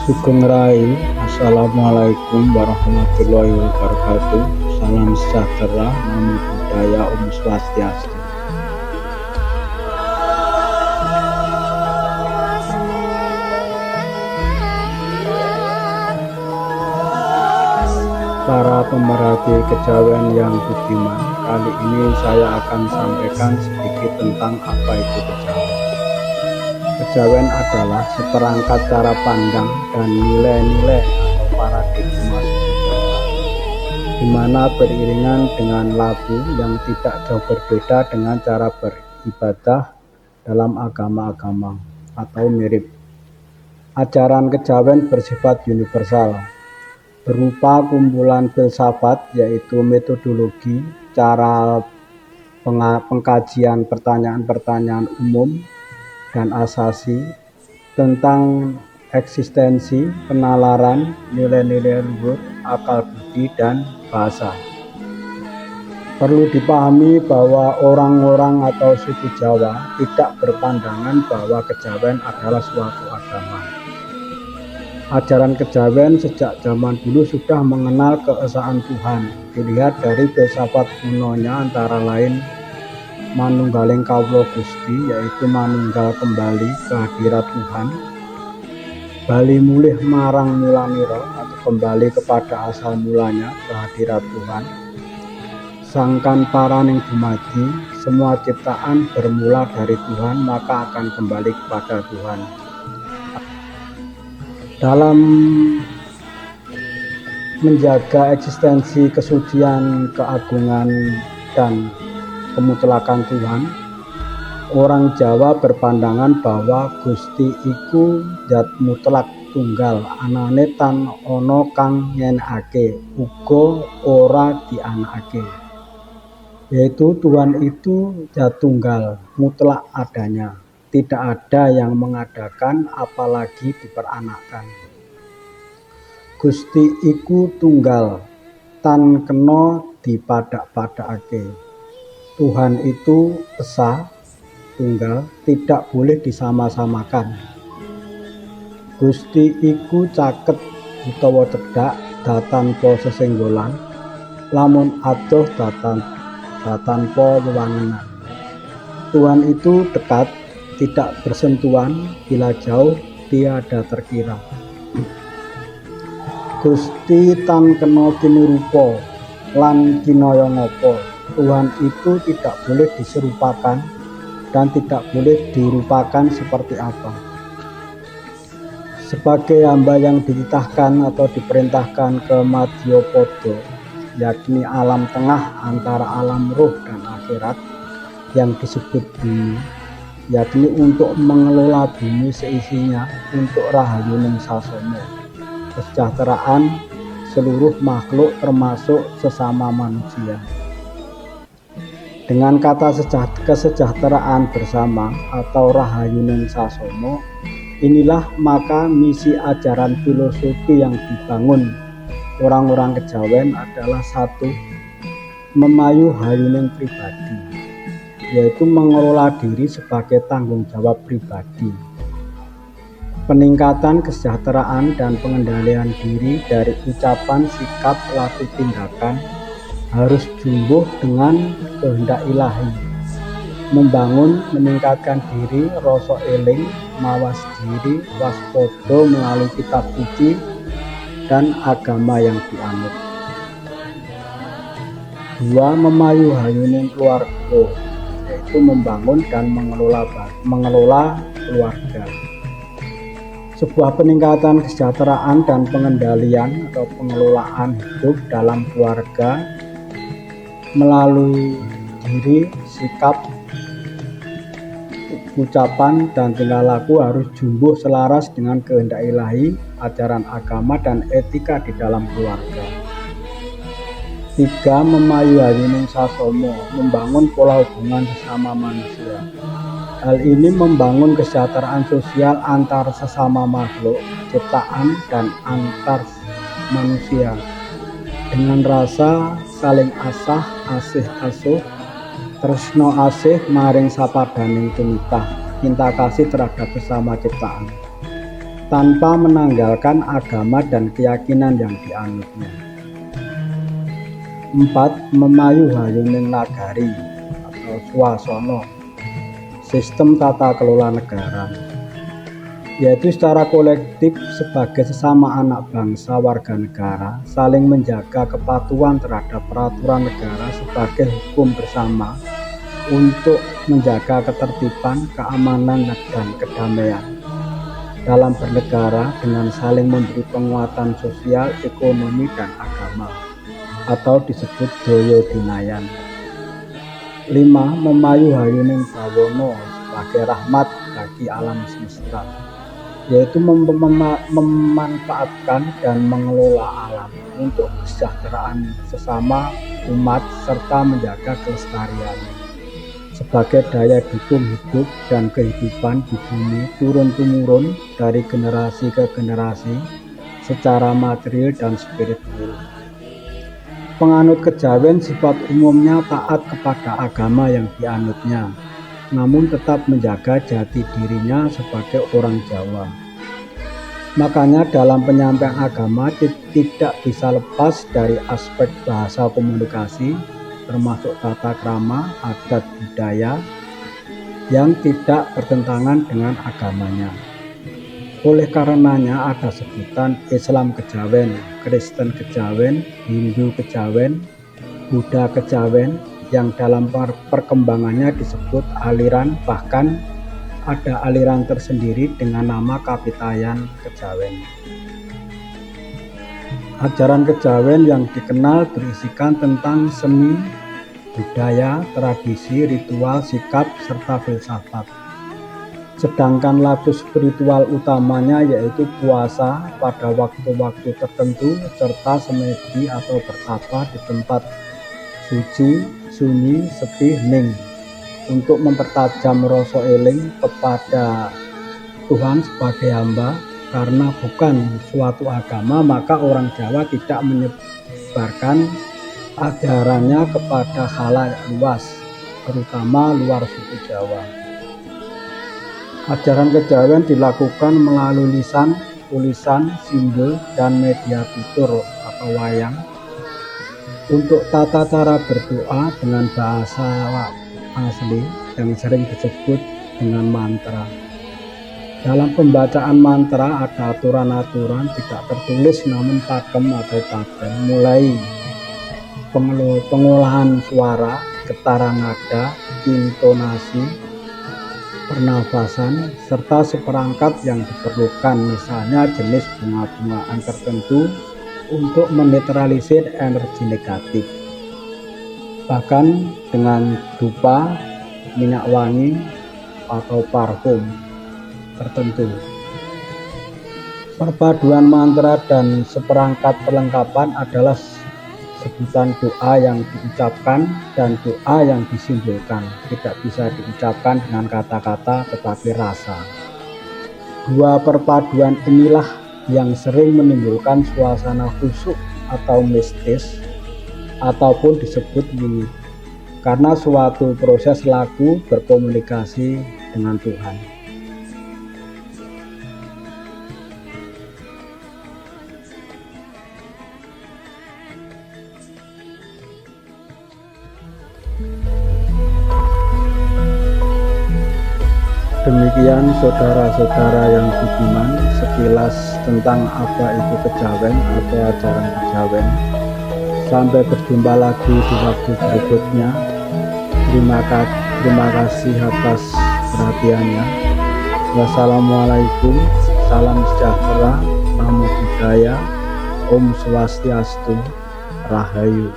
Sugeng Rahayu. Assalamualaikum warahmatullahi wabarakatuh. Salam sejahtera, namo buddhaya, Om Swastiastu. Para pemerhati kejawen yang budiman, kali ini saya akan sampaikan sedikit tentang apa itu kejawen. Kejawen adalah seperangkat cara pandang dan nilai-nilai atau paradigma suku Jawa, di mana beriringan dengan lagu yang tidak jauh berbeda dengan cara beribadah dalam agama-agama atau mirip. Ajaran kejawen bersifat universal, berupa kumpulan filsafat, yaitu metodologi, cara pengkajian pertanyaan-pertanyaan umum dan asasi tentang eksistensi, penalaran, nilai-nilai luhur, akal budi, dan bahasa. Perlu dipahami bahwa orang-orang atau suku Jawa tidak berpandangan bahwa kejawen adalah suatu agama. Ajaran kejawen sejak zaman dulu sudah mengenal keesaan Tuhan. Dilihat dari filsafat kunonya antara lain manunggaling kawula Gusti, yaitu manunggal kembali ke hadirat Tuhan, bali mulih marang mulanira atau kembali kepada asal mulanya ke hadirat Tuhan, sangkan paraning dumadi, semua ciptaan bermula dari Tuhan maka akan kembali kepada Tuhan. Dalam menjaga eksistensi, kesucian, keagungan, dan kemutlakan Tuhan, orang Jawa berpandangan bahwa Gusti iku zat mutlak tunggal, anane tan ana kang nyenekake, uga ora dianakake. Yaitu Tuhan itu zat tunggal, mutlak adanya. Tidak ada yang mengadakan apalagi diperanakkan. Gusti iku tunggal, tan kena dipadak-padakake. Tuhan itu esa, tunggal, tidak boleh disama-samakan. Gusti iku caket utawa cedhak, datanpa sesenggolan, lamun adoh datanpa wewangenan. Tuhan itu dekat, tidak bersentuhan, bila jauh tiada terkira. Gusti tan kena kinurupa lan kinaya ngapa. Tuhan itu tidak boleh diserupakan dan tidak boleh dirupakan seperti apa. Sebagai hamba yang dititahkan atau diperintahkan ke Madyapada, yakni alam tengah antara alam roh dan akhirat yang disebut bumi, yakni untuk mengelola bumi seisinya untuk rahayuning sasana, kesejahteraan seluruh makhluk termasuk sesama manusia. Dengan kata kesejahteraan bersama atau rahayuning sasana, inilah maka misi ajaran filosofi yang dibangun orang-orang kejawen adalah satu, memayu hayuning pribadi, yaitu mengelola diri sebagai tanggung jawab pribadi. Peningkatan kesejahteraan dan pengendalian diri dari ucapan, sikap, laku, tindakan harus jumbuh dengan kehendak ilahi. Membangun, meningkatkan diri, rasa eling, mawas diri, waspada melalui kitab suci dan agama yang dianut. 2. Memayu hayuning keluarga, yaitu membangun dan mengelola keluarga. Sebuah peningkatan kesejahteraan dan pengendalian atau pengelolaan hidup dalam keluarga melalui diri, sikap, ucapan, dan tingkah laku harus jumbuh selaras dengan kehendak ilahi, ajaran agama, dan etika di dalam keluarga. 3. Memayu hayuning sasana, membangun pola hubungan sesama manusia. Hal ini membangun kesejahteraan sosial antar sesama makhluk ciptaan dan antar manusia dengan rasa saling asah, asih asuh, tresno asih maring sapadaning tumitah, cinta kasih terhadap sesama ciptaan. tanpa menanggalkan agama dan keyakinan yang dianutnya. 4. Memayu hayuning nagari atau swasana sistem tata kelola negara, yaitu secara kolektif sebagai sesama anak bangsa warga negara saling menjaga kepatuhan terhadap peraturan negara sebagai hukum bersama untuk menjaga ketertiban, keamanan, dan kedamaian dalam bernegara dengan saling memberi penguatan sosial, ekonomi, dan agama atau disebut daya dinayan. 5. Memayu hayuning bawono sebagai rahmat bagi alam semesta, yaitu memanfaatkan dan mengelola alam untuk kesejahteraan sesama umat serta menjaga kelestariannya sebagai daya dukung hidup dan kehidupan di bumi turun-temurun dari generasi ke generasi secara material dan spiritual. Penganut kejawen sifat umumnya taat kepada agama yang dianutnya, namun tetap menjaga jati dirinya sebagai orang Jawa. Makanya dalam penyampaian agama tidak bisa lepas dari aspek bahasa komunikasi, termasuk tata krama, adat budaya yang tidak bertentangan dengan agamanya. Oleh karenanya ada sebutan Islam kejawen, Kristen kejawen, Hindu kejawen, Buddha kejawen yang dalam perkembangannya disebut aliran, bahkan ada aliran tersendiri dengan nama Kapitayan Kejawen. Ajaran kejawen yang dikenal berisikan tentang seni, budaya, tradisi, ritual, sikap, serta filsafat. Sedangkan laku spiritual utamanya yaitu puasa pada waktu-waktu tertentu serta semedi atau bertapa di tempat suci, sunyi, sepi, hening untuk mempertajam rasa eling kepada Tuhan sebagai hamba. Karena bukan suatu agama, maka orang Jawa tidak menyebarkan ajarannya kepada khalayak luas, terutama luar suku Jawa. Ajaran kejawen dilakukan melalui lisan, tulisan, simbol, dan media tutur atau wayang. Untuk tata cara berdoa dengan bahasa asli yang sering disebut dengan mantra. Dalam pembacaan mantra ada aturan-aturan tidak tertulis namun pakem atau paten, mulai pengolahan suara, getaran nada, intonasi, pernafasan, serta seperangkat yang diperlukan, misalnya jenis bunga-bungaan tertentu untuk menetralisir energi negatif. Bahkan dengan dupa, minyak wangi, atau parfum tertentu. Perpaduan mantra dan seperangkat perlengkapan adalah sebutan doa yang diucapkan dan doa yang disimbolkan. Tidak bisa diucapkan dengan kata-kata tetapi rasa. Dua perpaduan inilah yang sering menimbulkan suasana khusyuk atau mistis ataupun disebut wiwit, karena suatu proses laku berkomunikasi dengan Tuhan. Demikian saudara-saudara yang budiman, sekilas tentang apa itu kejawen atau ajaran kejawen. Sampai berjumpa lagi di waktu berikutnya. Terima kasih atas perhatiannya. Wassalamualaikum, salam sejahtera, namo buddhaya, Om Swastiastu, Rahayu.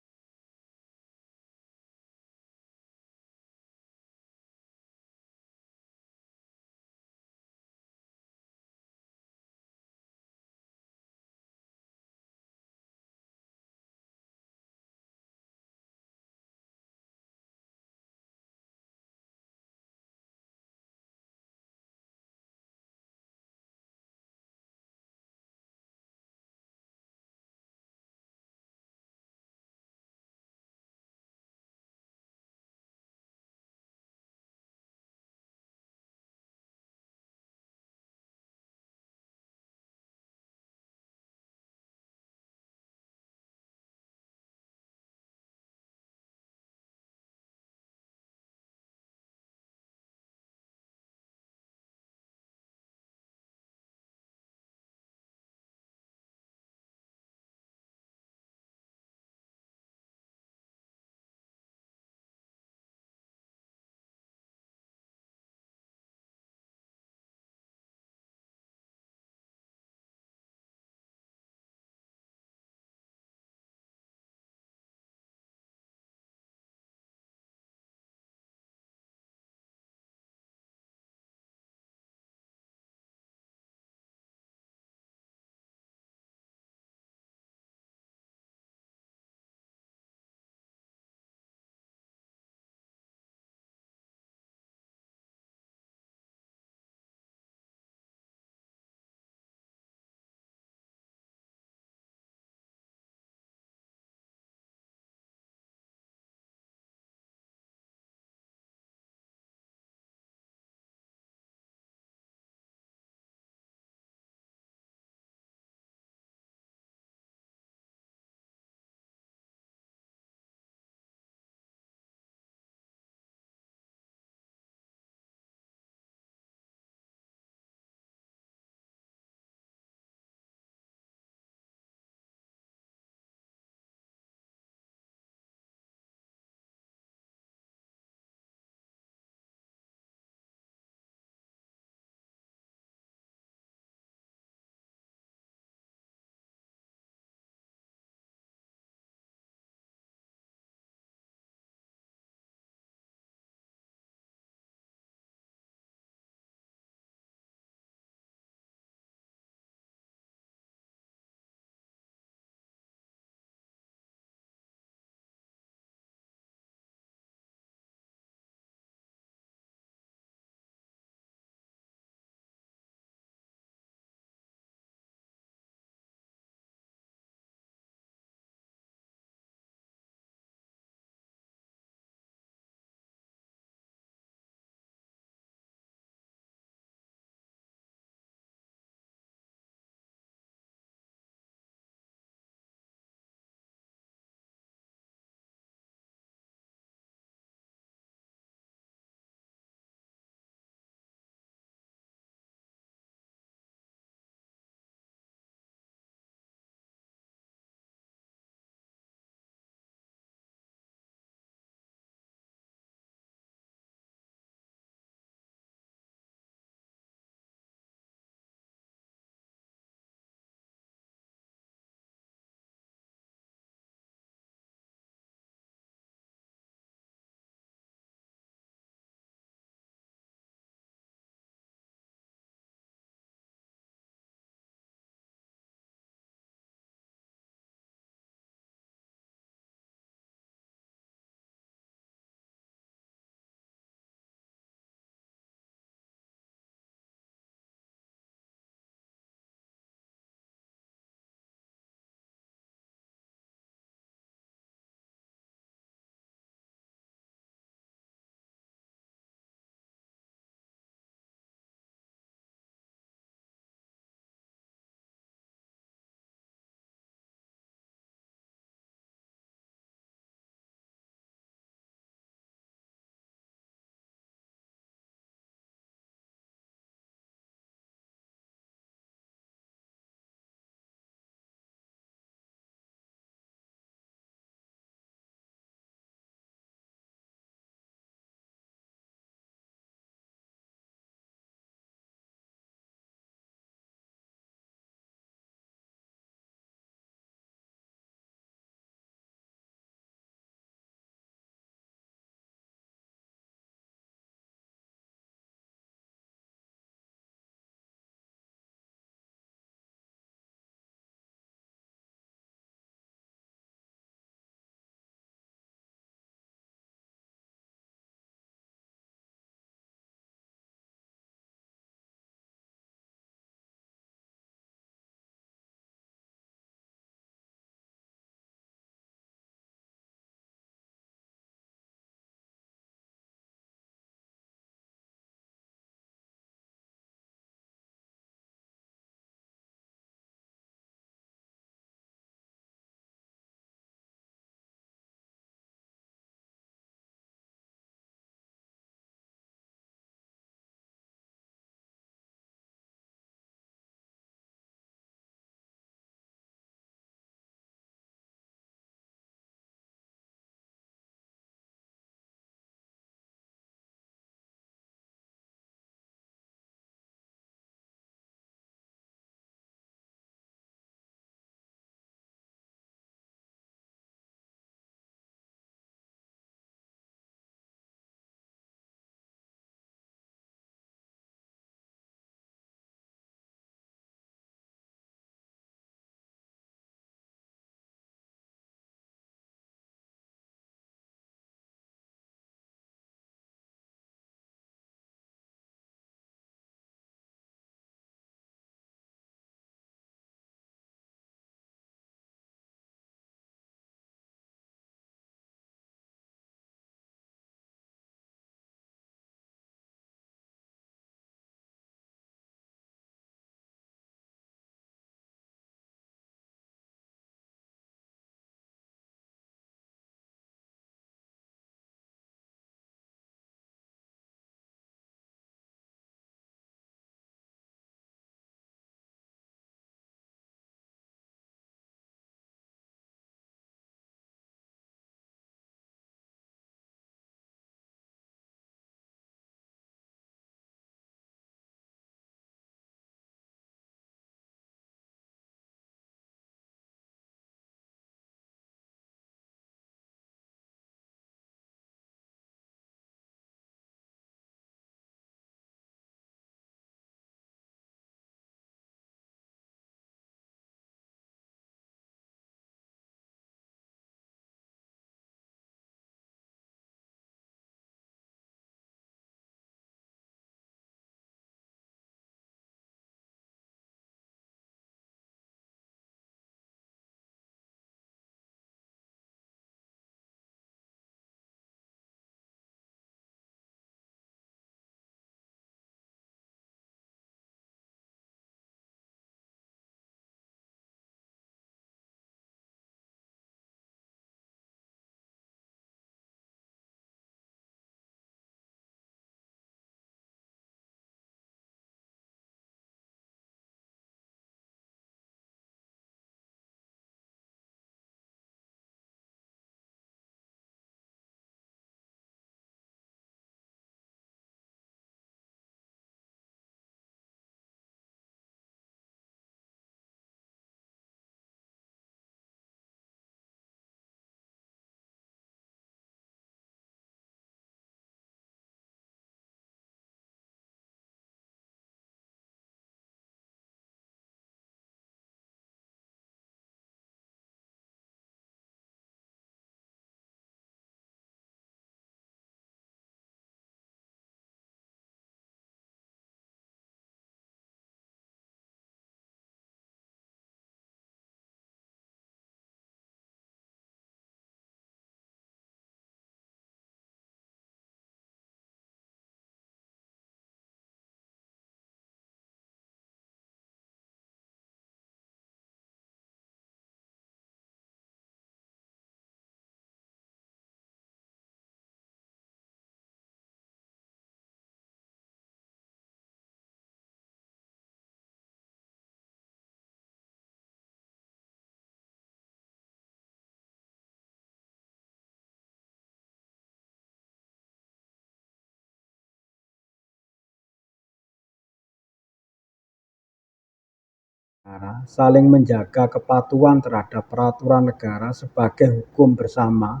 saling menjaga kepatuhan terhadap peraturan negara sebagai hukum bersama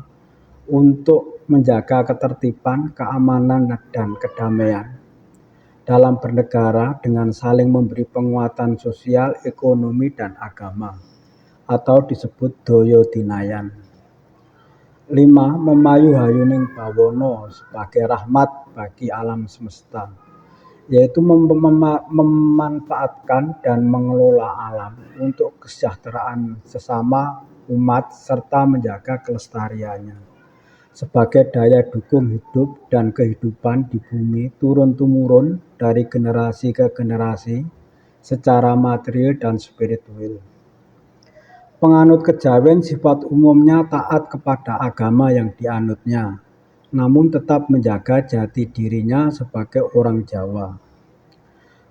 untuk menjaga ketertiban, keamanan, dan kedamaian dalam bernegara dengan saling memberi penguatan sosial, ekonomi, dan agama, atau disebut daya dinayan. 5. Memayu hayuning bawono sebagai rahmat bagi alam semesta, yaitu memanfaatkan dan mengelola alam untuk kesejahteraan sesama umat serta menjaga kelestariannya sebagai daya dukung hidup dan kehidupan di bumi turun-temurun dari generasi ke generasi secara material dan spiritual. Penganut kejawen sifat umumnya taat kepada agama yang dianutnya, namun tetap menjaga jati dirinya sebagai orang Jawa.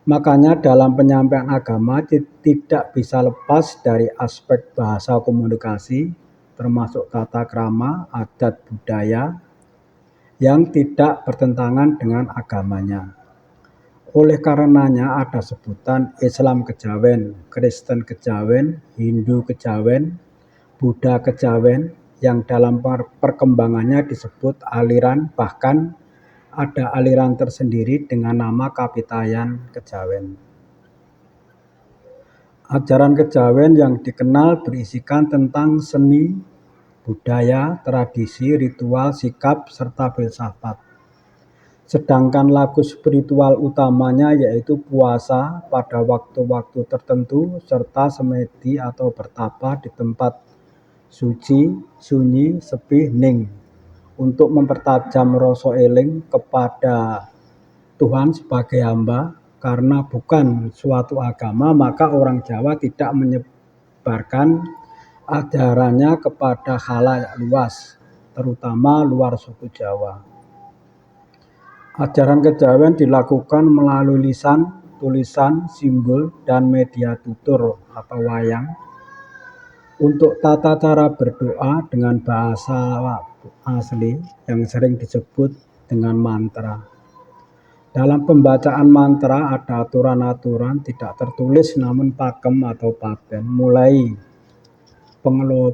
Makanya dalam penyampaian agama tidak bisa lepas dari aspek bahasa komunikasi, termasuk tata krama, adat budaya, yang tidak bertentangan dengan agamanya. Oleh karenanya ada sebutan Islam kejawen, Kristen kejawen, Hindu kejawen, Buddha kejawen, yang dalam perkembangannya disebut aliran, bahkan ada aliran tersendiri dengan nama Kapitayan Kejawen. Ajaran kejawen yang dikenal berisikan tentang seni, budaya, tradisi, ritual, sikap, serta filsafat. Sedangkan lagu spiritual utamanya yaitu puasa pada waktu-waktu tertentu serta semedi atau bertapa di tempat suci, sunyi, sepi, hening untuk mempertajam rasa eling kepada Tuhan sebagai hamba. Karena bukan suatu agama, maka orang Jawa tidak menyebarkan ajarannya kepada khalayak luas, terutama luar suku Jawa. Ajaran kejawen dilakukan melalui lisan, tulisan, simbol, dan media tutur atau wayang. Untuk tata cara berdoa dengan bahasa asli yang sering disebut dengan mantra. Dalam pembacaan mantra ada aturan-aturan tidak tertulis namun pakem atau paten, mulai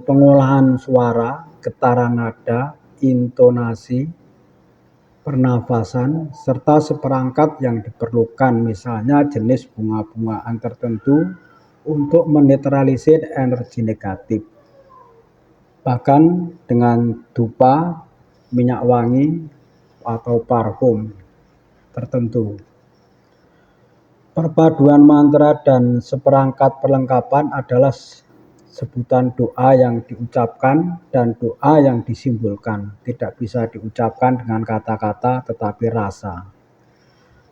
pengolahan suara, getaran nada, intonasi, pernafasan, serta seperangkat yang diperlukan, misalnya jenis bunga-bungaan tertentu untuk menetralisir energi negatif. Bahkan dengan dupa, minyak wangi, atau parfum tertentu. Perpaduan mantra dan seperangkat perlengkapan adalah sebutan doa yang diucapkan dan doa yang disimbolkan. Tidak bisa diucapkan dengan kata-kata tetapi rasa.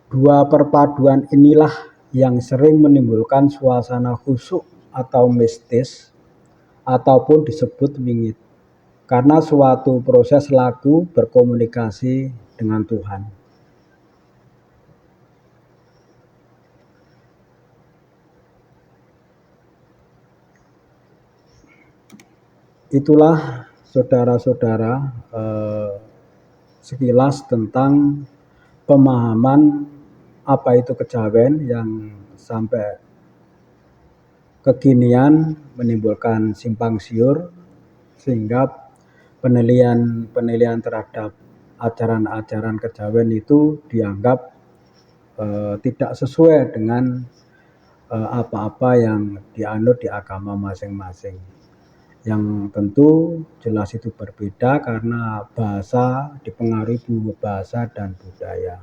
Dua perpaduan inilah yang sering menimbulkan suasana khusyuk atau mistis ataupun disebut wingit. Karena suatu proses lagu berkomunikasi dengan Tuhan. Itulah saudara-saudara sekilas tentang pemahaman apa itu kejawen yang sampai kekinian menimbulkan simpang siur, sehingga penilaian terhadap ajaran-ajaran kejawen itu dianggap tidak sesuai dengan apa-apa yang dianut di agama masing-masing. Yang tentu jelas itu berbeda karena bahasa dipengaruhi bahasa dan budaya.